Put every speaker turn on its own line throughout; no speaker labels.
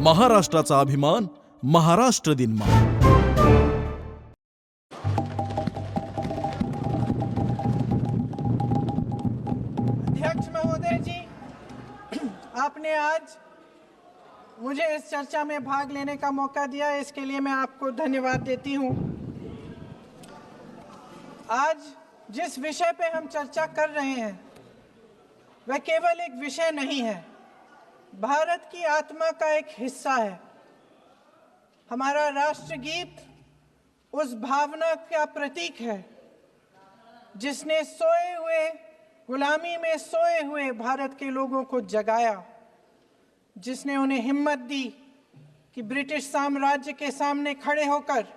महाराष्ट्राचा अभिमान, महाराष्ट्र दिनमा।
अध्यक्ष महोदय जी, आपने आज मुझे इस चर्चा में भाग लेने का मौका दिया, इसके लिए मैं आपको धन्यवाद देती हूं। आज जिस विषय पे हम चर्चा कर रहे हैं वह केवल एक विषय नहीं है, भारत की आत्मा का एक हिस्सा है। हमारा राष्ट्रगीत उस भावना का प्रतीक है जिसने सोए हुए, गुलामी में सोए हुए भारत के लोगों को जगाया, जिसने उन्हें हिम्मत दी कि ब्रिटिश साम्राज्य के सामने खड़े होकर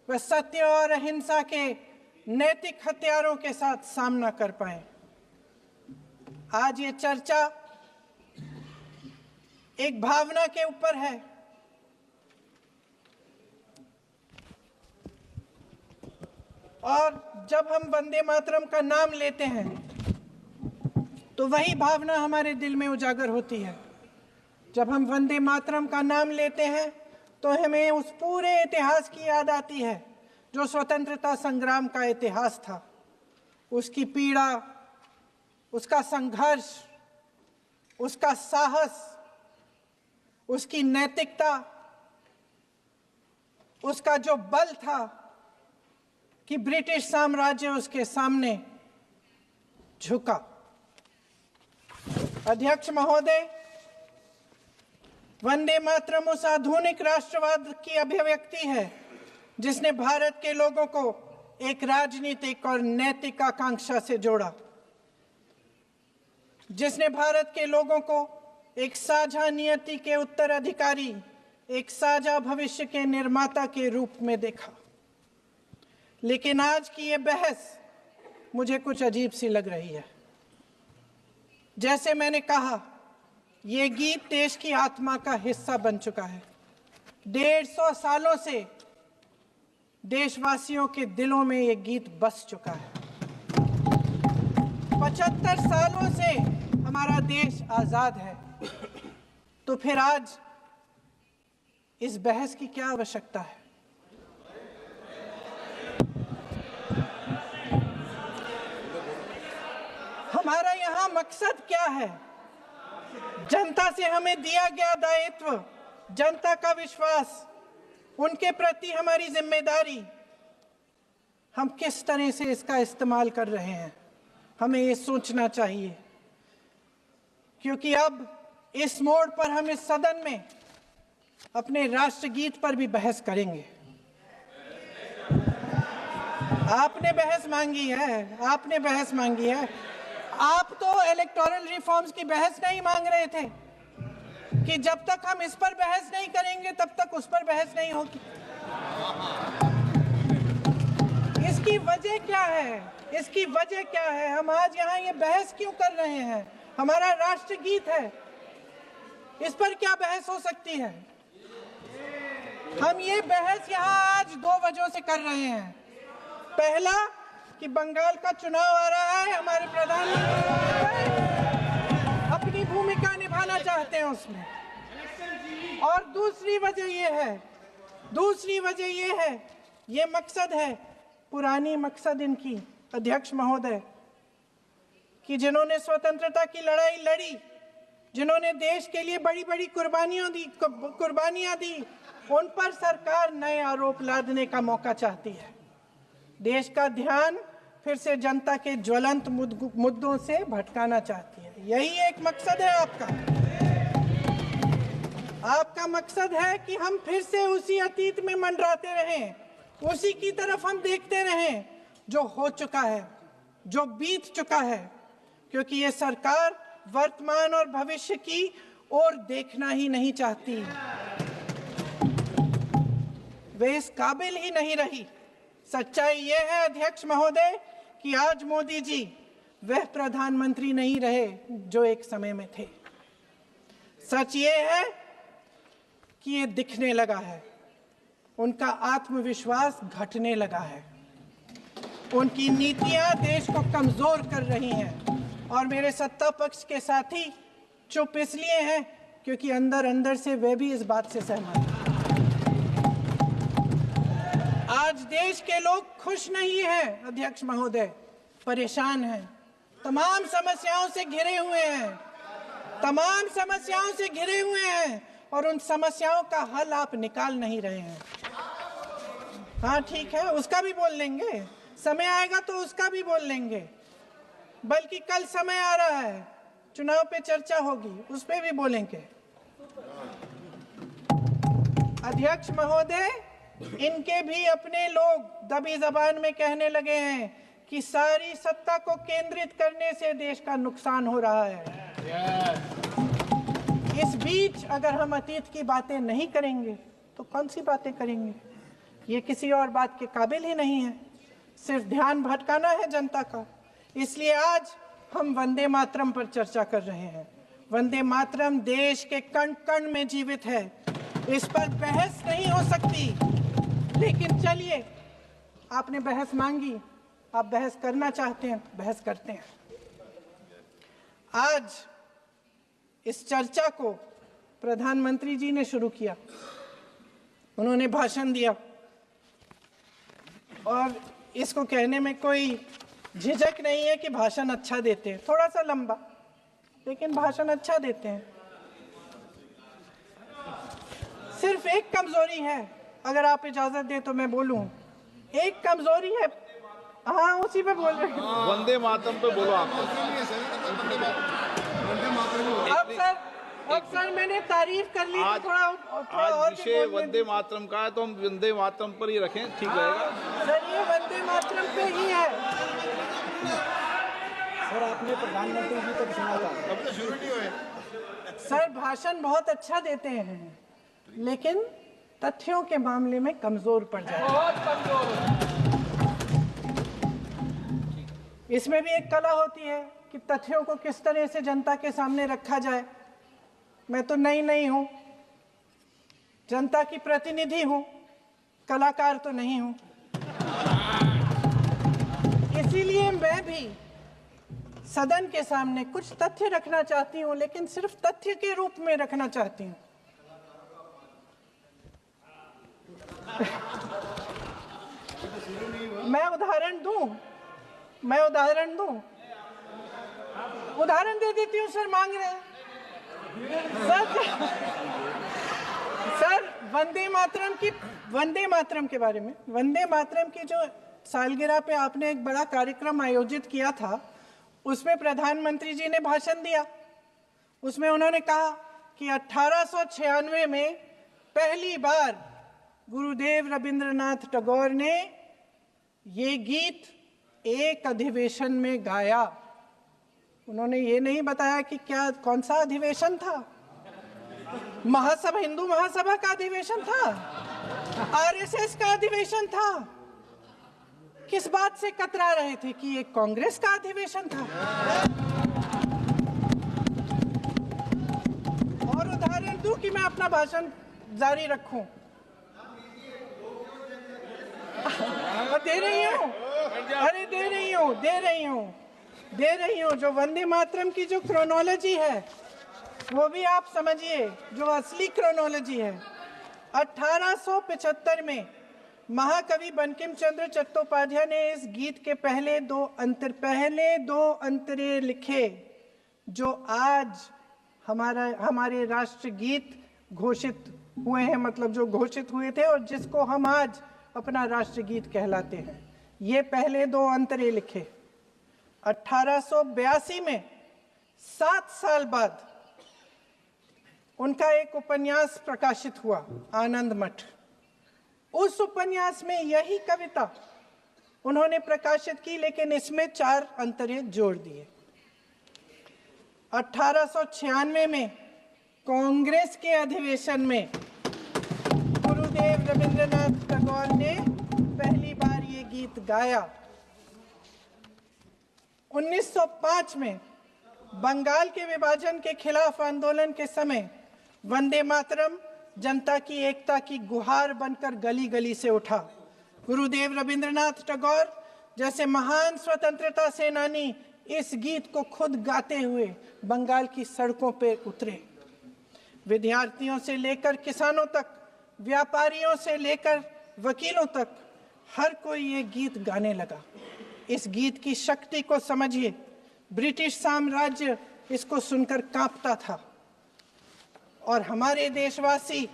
वह सत्य और अहिंसा के नैतिक हथियारों के साथ सामना कर पाए। आज ये चर्चा एक भावना के ऊपर है। और जब हम वंदे मातरम का नाम लेते हैं तो वही भावना हमारे दिल में उजागर होती है। जब हम वंदे मातरम का नाम लेते हैं तो हमें उस पूरे इतिहास की याद आती है जो स्वतंत्रता संग्राम का इतिहास था, उसकी पीड़ा, उसका संघर्ष, उसका साहस, उसकी नैतिकता, उसका जो बल था कि ब्रिटिश साम्राज्य उसके सामने झुका। अध्यक्ष महोदय, वंदे मातरम उस आधुनिक राष्ट्रवाद की अभिव्यक्ति है जिसने भारत के लोगों को एक राजनीतिक और नैतिक आकांक्षा से जोड़ा, जिसने भारत के लोगों को एक साझा नियति के उत्तराधिकारी, एक साझा भविष्य के निर्माता के रूप में देखा। लेकिन आज की ये बहस मुझे कुछ अजीब सी लग रही है। जैसे मैंने कहा, ये गीत देश की आत्मा का हिस्सा बन चुका है। 150 सालों से देशवासियों के दिलों में ये गीत बस चुका है। 75 सालों से हमारा देश आजाद है, तो फिर आज इस बहस की क्या आवश्यकता है? हमारा यहाँ मकसद क्या है? जनता से हमें दिया गया दायित्व, जनता का विश्वास, उनके प्रति हमारी जिम्मेदारी, हम किस तरह से इसका इस्तेमाल कर रहे हैं, हमें ये सोचना चाहिए। क्योंकि अब इस मोड़ पर हम इस सदन में अपने राष्ट्रगीत पर भी बहस करेंगे। आपने बहस मांगी है, आपने बहस मांगी है। आप तो इलेक्टोरल रिफॉर्म्स की बहस नहीं मांग रहे थे कि जब तक हम इस पर बहस नहीं करेंगे तब तक उस पर बहस नहीं होगी। इसकी वजह क्या है? इसकी वजह क्या है? हम आज यहाँ ये बहस क्यों कर रहे हैं? हमारा राष्ट्रगीत है, इस पर क्या बहस हो सकती है? हम ये बहस यहाँ आज 2 वजहों से कर रहे हैं। पहला कि बंगाल का चुनाव आ रहा है, हमारे प्रधानमंत्री अपनी भूमिका निभाना चाहते हैं उसमें। और दूसरी वजह ये है, ये मकसद है, पुरानी मकसद इनकी, अध्यक्ष महोदय, कि जिन्होंने स्वतंत्रता की लड़ाई लड़ी, जिन्होंने देश के लिए बड़ी बड़ी कुर्बानियां दी, उन पर सरकार नए आरोप लादने का मौका चाहती है। देश का ध्यान फिर से जनता के ज्वलंत मुद्दों से भटकाना चाहती है। यही एक मकसद है आपका। आपका मकसद है कि हम फिर से उसी अतीत में मंडराते रहें, उसी की तरफ हम देखते रहें जो हो चुका है, जो बीत चुका है। क्योंकि ये सरकार वर्तमान और भविष्य की ओर देखना ही नहीं चाहती, वे इस काबिल ही नहीं रही। सच्चाई ये है अध्यक्ष महोदय कि आज मोदी जी वह प्रधानमंत्री नहीं रहे जो एक समय में थे। सच ये है कि ये दिखने लगा है, उनका आत्मविश्वास घटने लगा है, उनकी नीतियां देश को कमजोर कर रही हैं। और मेरे सत्ता पक्ष के साथी चुप इसलिए हैं क्योंकि अंदर अंदर से वे भी इस बात से सहमत हैं। आज देश के लोग खुश नहीं हैं अध्यक्ष महोदय, परेशान हैं, तमाम समस्याओं से घिरे हुए हैं, तमाम समस्याओं से घिरे हुए हैं, और उन समस्याओं का हल आप निकाल नहीं रहे हैं। हाँ ठीक है, उसका भी बोल लेंगे, समय आएगा तो उसका भी बोल लेंगे, बल्कि कल समय आ रहा है, चुनाव पे चर्चा होगी, उस पे भी बोलेंगे। अध्यक्ष महोदय, इनके भी अपने लोग दबी जबान में कहने लगे हैं कि सारी सत्ता को केंद्रित करने से देश का नुकसान हो रहा है। इस बीच अगर हम अतीत की बातें नहीं करेंगे तो कौन सी बातें करेंगे? ये किसी और बात के काबिल ही नहीं है, सिर्फ ध्यान भटकाना है जनता का। इसलिए आज हम वंदे मातरम पर चर्चा कर रहे हैं। वंदे मातरम देश के कण कण में जीवित है, इस पर बहस नहीं हो सकती। लेकिन चलिए, आपने बहस मांगी, आप बहस करना चाहते हैं, बहस करते हैं। आज इस चर्चा को प्रधानमंत्री जी ने शुरू किया, उन्होंने भाषण दिया, और इसको कहने में कोई झिझक नहीं है कि भाषण अच्छा देते हैं, थोड़ा सा लंबा, लेकिन भाषण अच्छा देते हैं। सिर्फ एक कमजोरी है, अगर आप इजाजत दें तो मैं बोलूं, एक कमजोरी है। हाँ, उसी पे बोल रहे हैं,
वंदे मातरम पे बोलो आप।
अब सर मैंने तारीफ कर ली,
आज
थोड़ा
आज विषय वंदे मातरम का है, तो हम वंदे मातरम पर ही रखें, ठीक रहेगा।
सर ये वंदे मातरम पे ही है।
सर आपने प्रधानमंत्री जी को सुना था,
अब तो शुरू नहीं हुए।
सर भाषण बहुत अच्छा देते हैं, लेकिन तथ्यों के मामले में कमजोर पड़ जाए। इसमें भी एक कला होती है कि तथ्यों को किस तरह से जनता के सामने रखा जाए। मैं तो नहीं हूं, जनता की प्रतिनिधि हूं, कलाकार तो नहीं हूं। इसीलिए मैं भी सदन के सामने कुछ तथ्य रखना चाहती हूं, लेकिन सिर्फ तथ्य के रूप में रखना चाहती हूं। मैं उदाहरण दूं, उदाहरण दे देती हूँ। सर मांग रहे हैं सर वंदे मातरम के बारे में, वंदे मातरम की जो सालगिरह पे आपने एक बड़ा कार्यक्रम आयोजित किया था, उसमें प्रधानमंत्री जी ने भाषण दिया। उसमें उन्होंने कहा कि 1896 में पहली बार गुरुदेव रविंद्रनाथ टैगोर ने ये गीत एक अधिवेशन में गाया। उन्होंने ये नहीं बताया कि कौन सा अधिवेशन था, महासभा, हिंदू महासभा का अधिवेशन था, आरएसएस का अधिवेशन था, किस बात से कतरा रहे थे कि ये कांग्रेस का अधिवेशन था। और उदाहरण दूं कि मैं अपना भाषण जारी रखूं, दे रही हूं। जो वंदे मातरम की जो क्रोनोलॉजी है वो भी आप समझिए, जो असली क्रोनोलॉजी है। 1875 में महाकवि बंकिम चंद्र चट्टोपाध्याय ने इस गीत के पहले दो अंतरे लिखे, जो आज हमारे राष्ट्रगीत घोषित हुए हैं, मतलब जो घोषित हुए थे और जिसको हम आज अपना राष्ट्रगीत कहलाते हैं। ये पहले दो अंतरे लिखे 1882 में। 7 साल बाद उनका एक उपन्यास प्रकाशित हुआ, आनंद मठ। उस उपन्यास में यही कविता उन्होंने प्रकाशित की, लेकिन इसमें 4 अंतरे जोड़ दिए। 1896 में कांग्रेस के अधिवेशन में गुरुदेव रविंद्रनाथ टैगोर ने पहली बार ये गीत गाया। 1905 में बंगाल के विभाजन के खिलाफ आंदोलन के समय वंदे मातरम जनता की एकता की गुहार बनकर गली गली से उठा। गुरुदेव रविंद्रनाथ टैगोर जैसे महान स्वतंत्रता सेनानी इस गीत को खुद गाते हुए बंगाल की सड़कों पर उतरे। विद्यार्थियों से लेकर किसानों तक, व्यापारियों से लेकर वकीलों तक, हर कोई ये गीत गाने लगा। इस गीत की शक्ति को समझिए। ब्रिटिश साम्राज्य इसको सुनकर कांपता था और हमारे देशवासी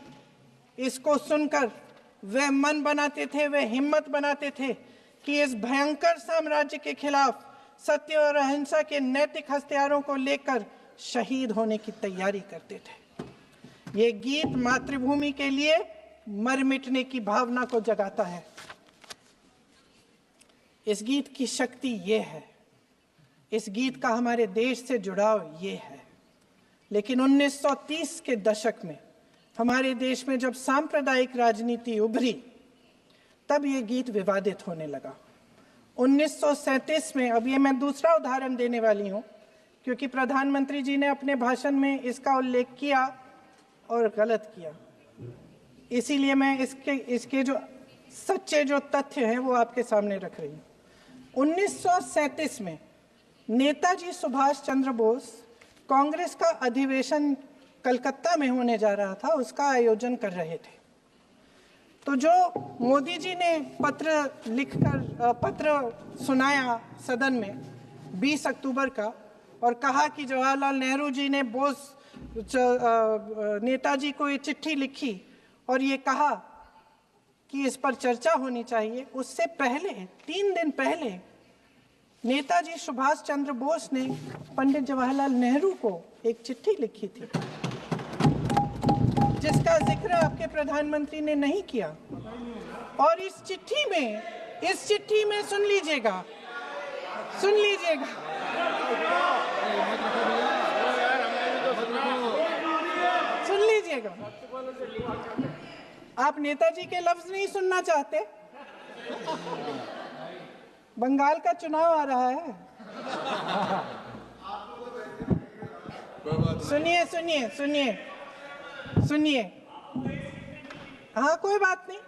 इसको सुनकर वे मन बनाते थे, वे हिम्मत बनाते थे कि इस भयंकर साम्राज्य के खिलाफ सत्य और अहिंसा के नैतिक हथियारों को लेकर शहीद होने की तैयारी करते थे। ये गीत मातृभूमि के लिए मर मिटने की भावना को जगाता है। इस गीत की शक्ति ये है, इस गीत का हमारे देश से जुड़ाव ये है। लेकिन 1930 के दशक में हमारे देश में जब सांप्रदायिक राजनीति उभरी, तब ये गीत विवादित होने लगा। 1937 में, अब ये मैं दूसरा उदाहरण देने वाली हूँ क्योंकि प्रधानमंत्री जी ने अपने भाषण में इसका उल्लेख किया और गलत किया, इसीलिए मैं इसके जो सच्चे जो तथ्य हैं वो आपके सामने रख रही हूँ। 1937 में नेताजी सुभाष चंद्र बोस कांग्रेस का अधिवेशन कलकत्ता में होने जा रहा था, उसका आयोजन कर रहे थे। तो जो मोदी जी ने पत्र सुनाया सदन में 20 अक्टूबर का और कहा कि जवाहरलाल नेहरू जी ने नेताजी को ये चिट्ठी लिखी और ये कहा कि इस पर चर्चा होनी चाहिए, उससे पहले 3 दिन पहले नेताजी सुभाष चंद्र बोस ने पंडित जवाहरलाल नेहरू को एक चिट्ठी लिखी थी जिसका जिक्र आपके प्रधानमंत्री ने नहीं किया। और इस चिट्ठी में सुन लीजिएगा, आप नेताजी के लफ्ज नहीं सुनना चाहते? बंगाल का चुनाव आ रहा है। सुनिए। हाँ, कोई बात नहीं,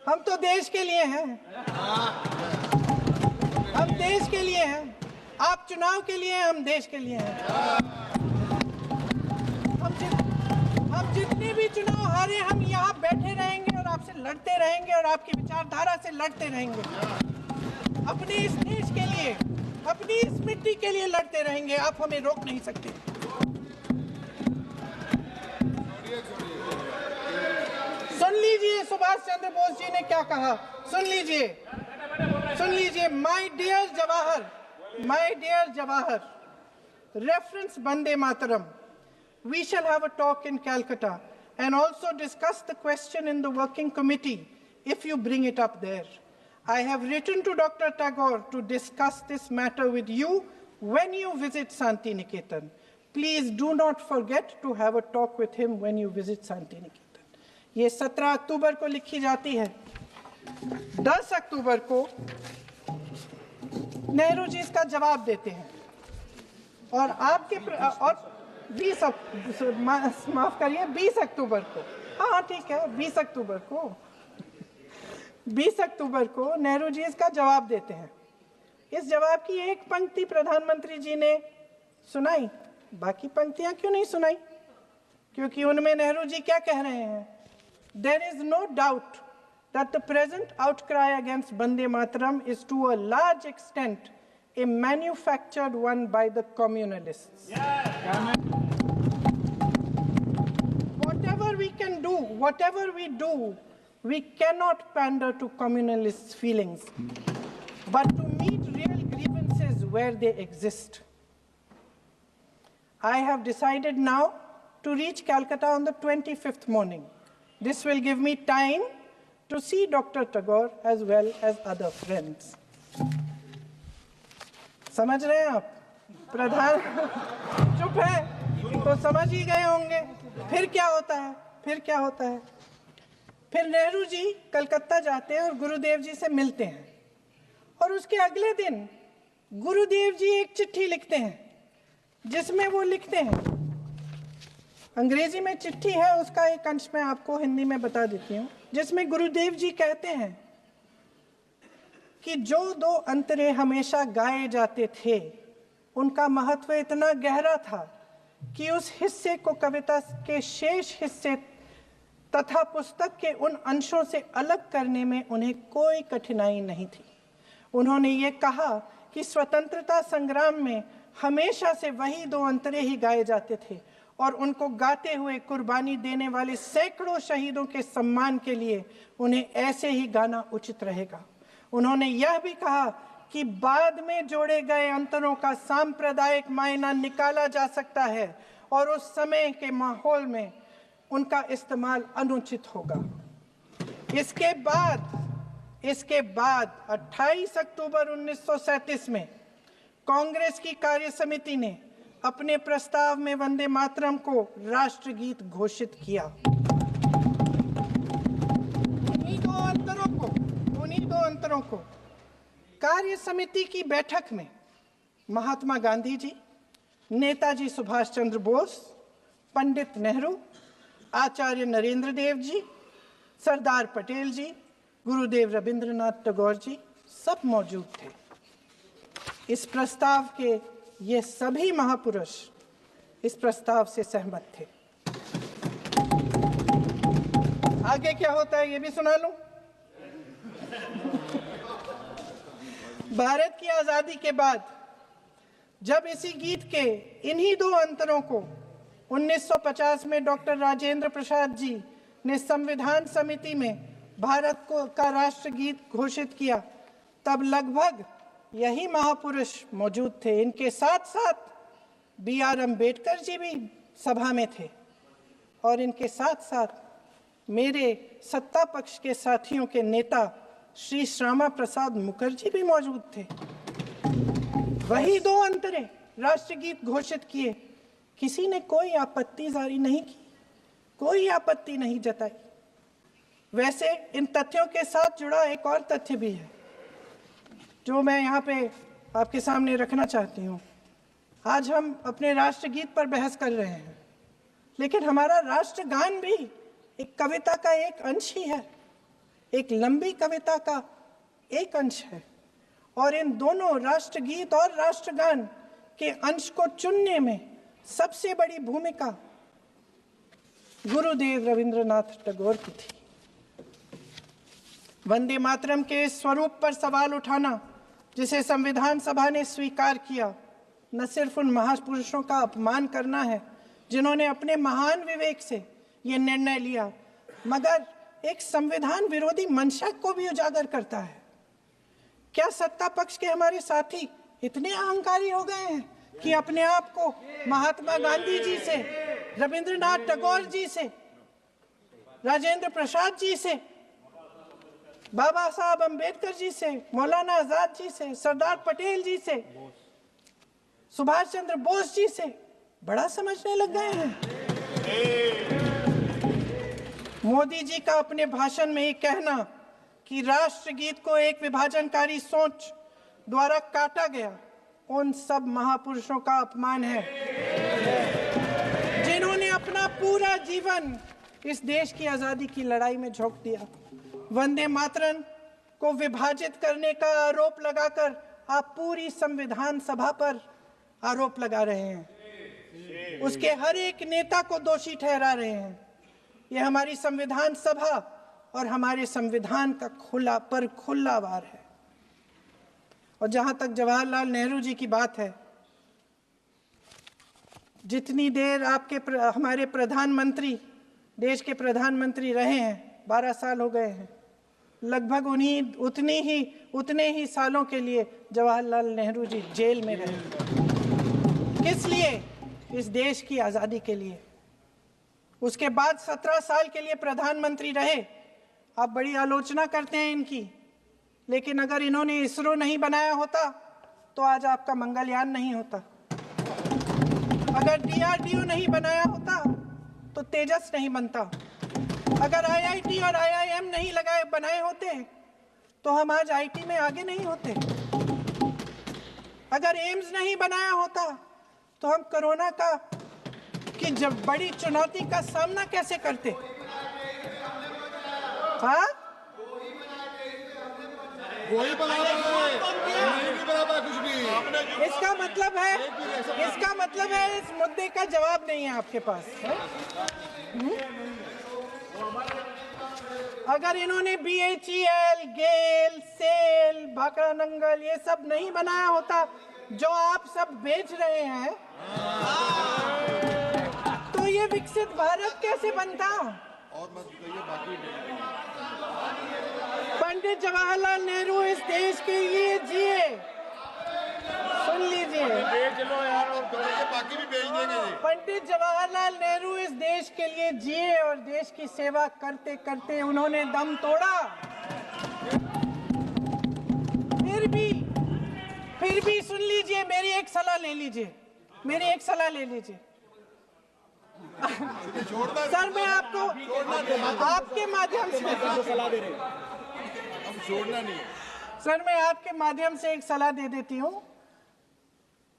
हम तो देश के लिए हैं, हम देश के लिए हैं। आप चुनाव के लिए हैं, हम देश के लिए हैं। हम जितने भी चुनाव हारे, हम यहाँ बैठे रहेंगे और आपसे लड़ते रहेंगे और आपकी विचारधारा से लड़ते रहेंगे। अपने इस देश के लिए, अपनी इस मिट्टी के लिए लड़ते रहेंगे। आप हमें रोक नहीं सकते। सुन लीजिए सुभाष चंद्र बोस जी ने क्या कहा, सुन लीजिए। My dear Jawahar, reference Vande Mataram, we shall have a talk in Calcutta and also discuss the question in the working committee if you bring it up there. I have written to Dr. Tagore to discuss this matter with you when you visit Santi Niketan. Please do not forget to have a talk with him when you visit Santi Niketan. ये 17 अक्टूबर को लिखी जाती है। 10 अक्टूबर को नेहरू जी इसका जवाब देते हैं और आपके और 20 अक्टूबर को, हाँ ठीक है, 20 अक्टूबर को नेहरू जी इसका जवाब देते हैं। इस जवाब की एक पंक्ति प्रधानमंत्री जी ने सुनाई, बाकी पंक्तियां क्यों नहीं सुनाई? क्योंकि उनमें नेहरू जी क्या कह रहे हैं? There is no doubt that the present outcry against Vande Mataram is to a large extent a manufactured one by the communalists. Whatever we do, we cannot pander to communalists' feelings, but to meet real grievances where they exist. I have decided now to reach Calcutta on the 25th morning. This will give me time to see Dr. Tagore as well as other friends. समझ रहे हैं आप? प्रधान चुप है तो समझ ही गए होंगे। फिर क्या होता है? फिर नेहरू जी कलकत्ता जाते हैं और गुरुदेव जी से मिलते हैं और उसके अगले दिन गुरुदेव जी एक चिट्ठी लिखते हैं जिसमें वो लिखते हैं, अंग्रेजी में चिट्ठी है, उसका एक अंश मैं आपको हिंदी में बता देती हूँ, जिसमें गुरुदेव जी कहते हैं कि जो 2 अंतरे हमेशा गाए जाते थे उनका महत्व इतना गहरा था कि उस हिस्से को कविता के शेष हिस्से तथा पुस्तक के उन अंशों से अलग करने में उन्हें कोई कठिनाई नहीं थी। उन्होंने ये कहा कि स्वतंत्रता संग्राम में हमेशा से वही दो अंतरे ही गाए जाते थे और उनको गाते हुए कुर्बानी देने वाले सैकड़ों शहीदों के सम्मान के लिए उन्हें ऐसे ही गाना उचित रहेगा। उन्होंने यह भी कहा कि बाद में जोड़े गए अंतरों का सांप्रदायिक मायना निकाला जा सकता है और उस समय के माहौल में उनका इस्तेमाल अनुचित होगा। इसके बाद 28 अक्टूबर 1937 में कांग्रेस की कार्य समिति ने अपने प्रस्ताव में वंदे मातरम को राष्ट्रगीत घोषित किया। उन्हीं दो अंतरों को कार्य समिति की बैठक में महात्मा गांधी जी, नेताजी सुभाष चंद्र बोस, पंडित नेहरू, आचार्य नरेंद्र देव जी, सरदार पटेल जी, गुरुदेव रविंद्रनाथ टैगोर जी सब मौजूद थे। इस प्रस्ताव के ये सभी महापुरुष इस प्रस्ताव से सहमत थे। आगे क्या होता है ये भी सुना लूं। भारत की आजादी के बाद जब इसी गीत के इन्हीं दो अंतरों को 1950 में डॉक्टर राजेंद्र प्रसाद जी ने संविधान समिति में भारत का राष्ट्रगीत घोषित किया, तब लगभग यही महापुरुष मौजूद थे। इनके साथ साथ B.R. अम्बेडकर जी भी सभा में थे और इनके साथ साथ मेरे सत्ता पक्ष के साथियों के नेता श्री श्यामा प्रसाद मुखर्जी भी मौजूद थे। वही दो अंतरे राष्ट्रगीत घोषित किए। किसी ने कोई आपत्ति जारी नहीं की, कोई आपत्ति नहीं जताई। वैसे इन तथ्यों के साथ जुड़ा एक और तथ्य भी है जो मैं यहाँ पे आपके सामने रखना चाहती हूँ। आज हम अपने राष्ट्रगीत पर बहस कर रहे हैं, लेकिन हमारा राष्ट्रगान भी एक कविता का एक अंश ही है, एक लंबी कविता का एक अंश है। और इन दोनों राष्ट्रगीत और राष्ट्रगान के अंश को चुनने में सबसे बड़ी भूमिका गुरुदेव रविंद्रनाथ टैगोर की थी। वंदे मातरम के स्वरूप पर सवाल उठाना, जिसे संविधान सभा ने स्वीकार किया, न सिर्फ उन महापुरुषों का अपमान करना है जिन्होंने अपने महान विवेक से ये निर्णय लिया, मगर एक संविधान विरोधी मंशा को भी उजागर करता है। क्या सत्ता पक्ष के हमारे साथी इतने अहंकारी हो गए हैं कि अपने आप को महात्मा गांधी जी से, रविंद्रनाथ टैगोर जी से, राजेंद्र प्रसाद जी से, बाबा साहब अम्बेडकर जी से, मौलाना आजाद जी से, सरदार पटेल जी से, सुभाष चंद्र बोस जी से बड़ा समझने लग गए हैं? मोदी जी का अपने भाषण में ही कहना कि राष्ट्रगीत को एक विभाजनकारी सोच द्वारा काटा गया, उन सब महापुरुषों का अपमान है जिन्होंने अपना पूरा जीवन इस देश की आजादी की लड़ाई में झोंक दिया। वंदे मातरम को विभाजित करने का आरोप लगाकर आप पूरी संविधान सभा पर आरोप लगा रहे हैं, उसके हर एक नेता को दोषी ठहरा रहे हैं। यह हमारी संविधान सभा और हमारे संविधान का खुला वार है। और जहां तक जवाहरलाल नेहरू जी की बात है, जितनी देर हमारे प्रधानमंत्री देश के प्रधानमंत्री रहे हैं, 12 साल हो गए हैं, लगभग उतने ही सालों के लिए जवाहरलाल नेहरू जी जेल में रहे। किस लिए? इस देश की आज़ादी के लिए। उसके बाद 17 साल के लिए प्रधानमंत्री रहे। आप बड़ी आलोचना करते हैं इनकी, लेकिन अगर इन्होंने इसरो नहीं बनाया होता तो आज आपका मंगलयान नहीं होता। अगर DRDO नहीं बनाया होता तो तेजस नहीं बनता। अगर IIT और IIM नहीं बनाए होते तो हम आज IT में आगे नहीं होते। अगर एम्स नहीं बनाया होता तो हम कोरोना की जब बड़ी चुनौती का सामना कैसे करते? हाँ,
वही बना कुछ भी
इसका मतलब है इस मुद्दे का जवाब नहीं है आपके पास है? अगर इन्होंने BHEL, गेल, सेल, भाखड़ा नंगल ये सब नहीं बनाया होता जो आप सब बेच रहे हैं, तो ये विकसित भारत कैसे बनता? पंडित जवाहरलाल नेहरू इस देश के लिए जिए, सुन लीजिए,
बाकी भी बेच देंगे।
पंडित जवाहरलाल नेहरू इस देश के लिए जिए और देश की सेवा करते करते उन्होंने दम तोड़ा। फिर भी सुन लीजिए, मेरी एक सलाह ले लीजिए, सर मैं आपको आपके माध्यम से
सलाह दे रहे हैं,
हम छोड़ना नहीं।
सर मैं आपके माध्यम से एक सलाह दे देती हूँ।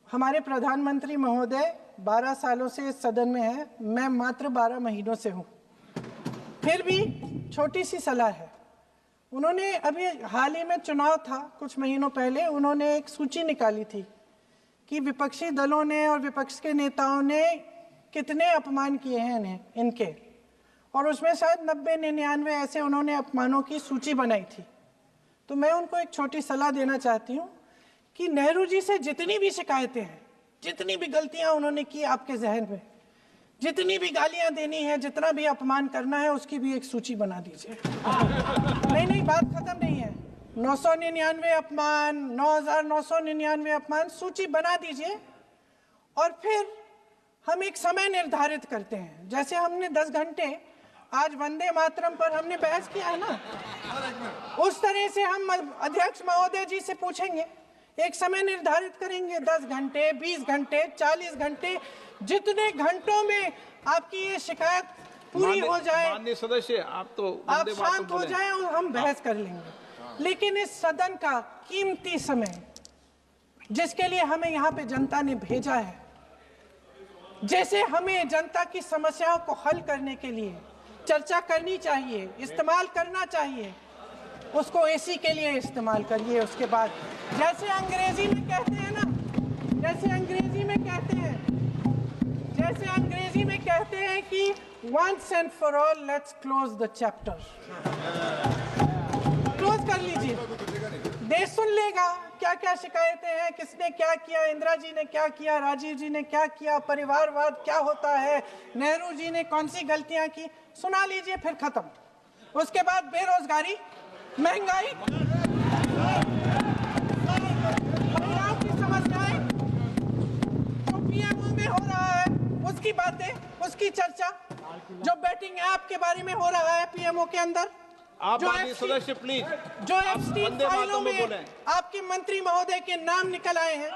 हमारे प्रधानमंत्री महोदय 12 सालों से इस सदन में हैं, मैं मात्र 12 महीनों से हूँ। फिर भी छोटी सी सलाह है। उन्होंने अभी हाल ही में चुनाव था, कुछ महीनों पहले उन्होंने एक सूची निकाली थी कि विपक्षी दलों ने और विपक्ष के नेताओं ने कितने अपमान किए हैं इनके, और उसमें शायद 90-99 ऐसे उन्होंने अपमानों की सूची बनाई थी। तो मैं उनको एक छोटी सलाह देना चाहती हूँ कि नेहरू जी से जितनी भी शिकायतें हैं, जितनी भी गलतियां उन्होंने की आपके जहन में, जितनी भी गालियां देनी है, जितना भी अपमान करना है, उसकी भी एक सूची बना दीजिए। नहीं, बात खत्म नहीं है। 999 अपमान, 9,999 अपमान, सूची बना दीजिए और फिर हम एक समय निर्धारित करते हैं। जैसे हमने 10 घंटे आज वंदे मातरम पर हमने बहस किया है ना, उस तरह से हम अध्यक्ष महोदय जी से पूछेंगे, एक समय निर्धारित करेंगे, 10 घंटे, 20 घंटे, 40 घंटे, जितने घंटों में आपकी ये शिकायत पूरी हो जाए,
माननीय सदस्य आप
शांत हो जाए और हम बहस कर लेंगे। लेकिन इस सदन का कीमती समय, जिसके लिए हमें यहाँ पे जनता ने भेजा है, जैसे हमें जनता की समस्याओं को हल करने के लिए चर्चा करनी चाहिए, इस्तेमाल करना चाहिए, उसको एसी के लिए इस्तेमाल करिए। उसके बाद जैसे अंग्रेजी में कहते हैं ना, जैसे अंग्रेजी में कहते हैं कि once and for all let's close the chapter, close कर लीजिए। देश सुन लेगा क्या क्या शिकायतें हैं, किसने क्या किया, इंदिरा जी ने क्या किया, राजीव जी ने क्या किया, परिवारवाद क्या होता है, नेहरू जी ने कौन सी गलतियां की, सुना लीजिए, फिर खत्म। उसके बाद बेरोजगारी, महंगाई, महिलाओं की समस्याएं, जो पीएमओ में हो रहा है उसकी बातें, उसकी चर्चा, जो बैटिंग ऐप के बारे में हो रहा है पीएमओ के अंदर,
आप सदस्य प्लीज,
जो एप्स्टीन फाइलों में आपके मंत्री महोदय के नाम निकल आए हैं,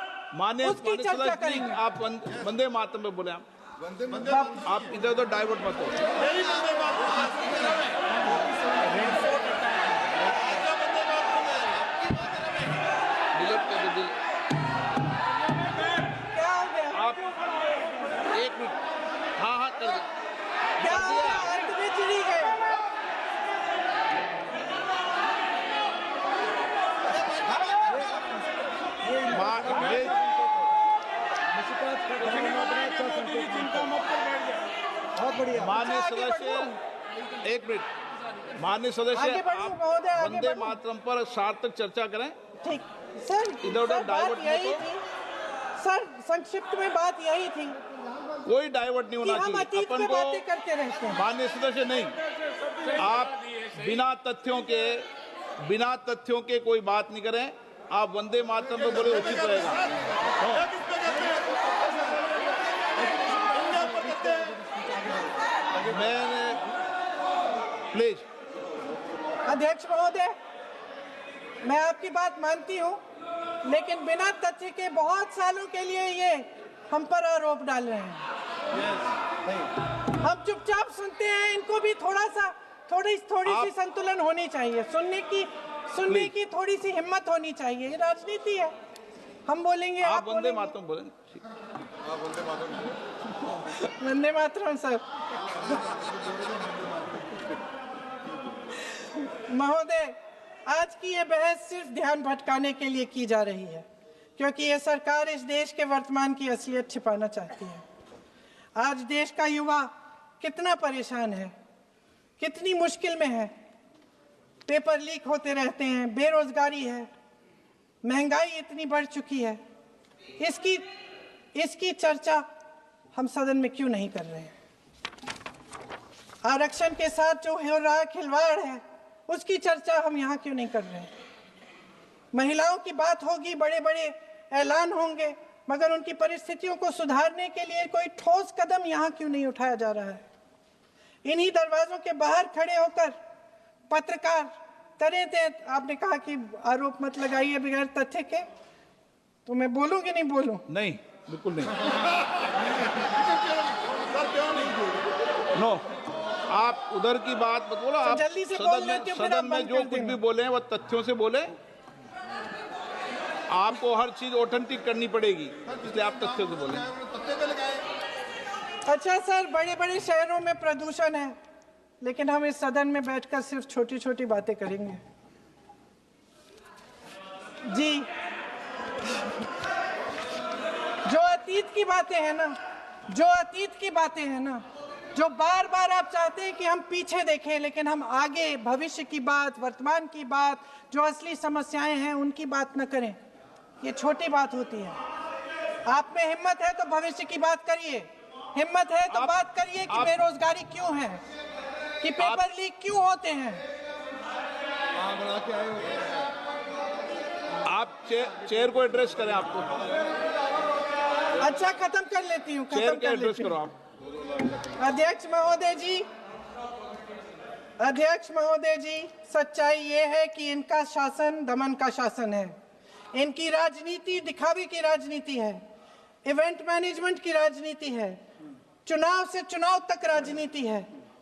उसकी चर्चा करेंगे।
आप वंदे मातरम में बोले, आप इधर उधर डाइवर्ट मत हो।
क्या हो गया?
आप 1 मिनट, हाँ कर दो।
क्या हो गया? अंत में चिड़ी गए।
बहुत बढ़िया।
माननीय सदस्य 1 मिनट, माननीय सदस्य
आगे बढ़ो
आप
महोदय, आगे
वंदे
बढ़ो।
मातरम पर सार्थक चर्चा करें।
ठीक सर,
इधर उधर
सर,
डाइवर्ट
बात यही
मत हो।
थी सर, संक्षिप्त में बात यही थी
कोई डाइवर्ट नहीं
कि
होना
हम
चाहिए
अतीत
अपन
में
को।
बातें करते रहते हैं।
माननीय सदस्य नहीं, आप बिना तथ्यों के कोई बात नहीं करें। आप वंदे मातरम पे बोले उचित रहेगा। मैंने प्लीज,
अध्यक्ष महोदय, मैं आपकी बात मानती हूँ, लेकिन बिना तथ्य के बहुत सालों के लिए ये हम पर आरोप डाल रहे हैं। हम चुपचाप सुनते हैं, इनको भी थोड़ी सी संतुलन होनी चाहिए, सुनने की थोड़ी सी हिम्मत होनी चाहिए। ये राजनीति है, हम बोलेंगे,
आप वंदे मातरम बोलें।
वंदे मातरम सर। महोदय, आज की ये बहस सिर्फ ध्यान भटकाने के लिए की जा रही है, क्योंकि ये सरकार इस देश के वर्तमान की असलियत छिपाना चाहती है। आज देश का युवा कितना परेशान है, कितनी मुश्किल में है। पेपर लीक होते रहते हैं, बेरोजगारी है, महंगाई इतनी बढ़ चुकी है। इसकी चर्चा हम सदन में क्यों नहीं कर रहे हैं? आरक्षण के साथ जो हो रहा खिलवाड़ है, उसकी चर्चा हम यहाँ क्यों नहीं कर रहे हैं? महिलाओं की बात होगी, बड़े बड़े ऐलान होंगे, मगर उनकी परिस्थितियों को सुधारने के लिए कोई ठोस कदम यहाँ क्यों नहीं उठाया जा रहा है? इन्हीं दरवाजों के बाहर खड़े होकर पत्रकार तरह तरह, आपने कहा कि आरोप मत लगाइए बगैर तथ्य के, तो मैं बोलूं कि नहीं बोलूं?
नहीं, बिल्कुल नहीं। नो, आप उधर की बात मत बोलो। आप
जल्दी से बोल लेते हो, फिर आप
सदन में
बंद
जो
कर
कुछ भी
देना।
बोले हैं वो तथ्यों से बोले। आपको हर चीज ऑथेंटिक करनी पड़ेगी, इसलिए आप तथ्यों से बोले।
तत्ते पे लगाए।
अच्छा सर, बड़े बड़े शहरों में प्रदूषण है, लेकिन हम इस सदन में बैठकर सिर्फ छोटी छोटी बातें करेंगे। जी, जो अतीत की बातें हैं ना, जो बार बार आप चाहते हैं कि हम पीछे देखें, लेकिन हम आगे भविष्य की बात, वर्तमान की बात, जो असली समस्याएं हैं उनकी बात न करें, ये छोटी बात होती है। आप में हिम्मत है तो भविष्य की बात करिए, हिम्मत है तो बात करिए कि बेरोजगारी क्यों है, कि पेपर लीक क्यों होते हैं।
आप चेयर को एड्रेस करें। आपको
अच्छा, खत्म कर लेती हूँ,
चेयर के एड्रेस करो आप।
अध्यक्ष महोदय जी, सच्चाई ये है कि इनका शासन दमन का शासन है। इनकी राजनीति दिखावे की राजनीति है, इवेंट मैनेजमेंट की राजनीति है, चुनाव से चुनाव तक राजनीति है,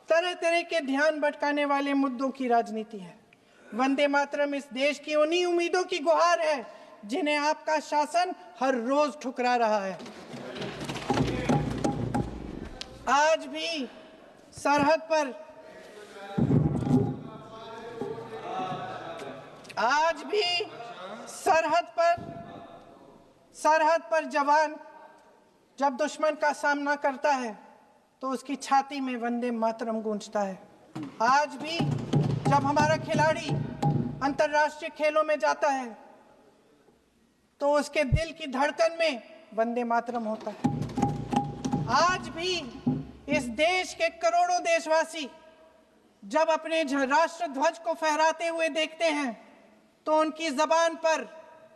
तरह तरह के ध्यान भटकाने वाले मुद्दों की राजनीति है। वंदे मातरम इस देश की उन्हीं उम्मीदों की गुहार है जिन्हें आपका शासन हर रोज ठुकरा रहा है। आज भी सरहद पर जवान जब दुश्मन का सामना करता है तो उसकी छाती में वंदे मातरम गूंजता है। आज भी जब हमारा खिलाड़ी अंतर्राष्ट्रीय खेलों में जाता है तो उसके दिल की धड़कन में वंदे मातरम होता है। आज भी इस देश के करोड़ों देशवासी जब अपने राष्ट्र ध्वज को फहराते हुए देखते हैं तो उनकी जबान पर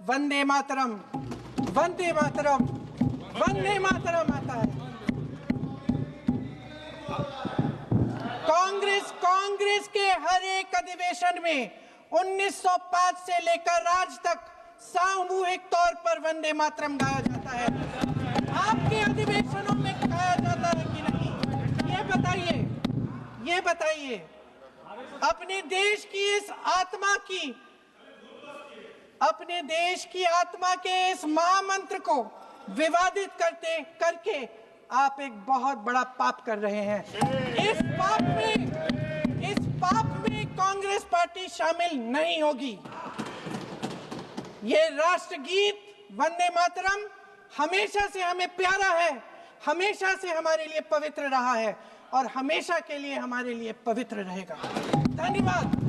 वंदे मातरम, वंदे मातरम, वंदे मातरम आता है। कांग्रेस के हर एक अधिवेशन में 1905 से लेकर आज तक सामूहिक तौर पर वंदे मातरम गाया जाता है। आपके अधिवेशनों में गाया जाता है कि नहीं, ये बताइए। अपने देश की आत्मा के इस महामंत्र को विवादित करके आप एक बहुत बड़ा पाप कर रहे हैं। इस पाप में कांग्रेस पार्टी शामिल नहीं होगी। ये राष्ट्रगीत वंदे मातरम हमेशा से हमें प्यारा है, हमेशा से हमारे लिए पवित्र रहा है और हमेशा के लिए हमारे लिए पवित्र रहेगा। धन्यवाद।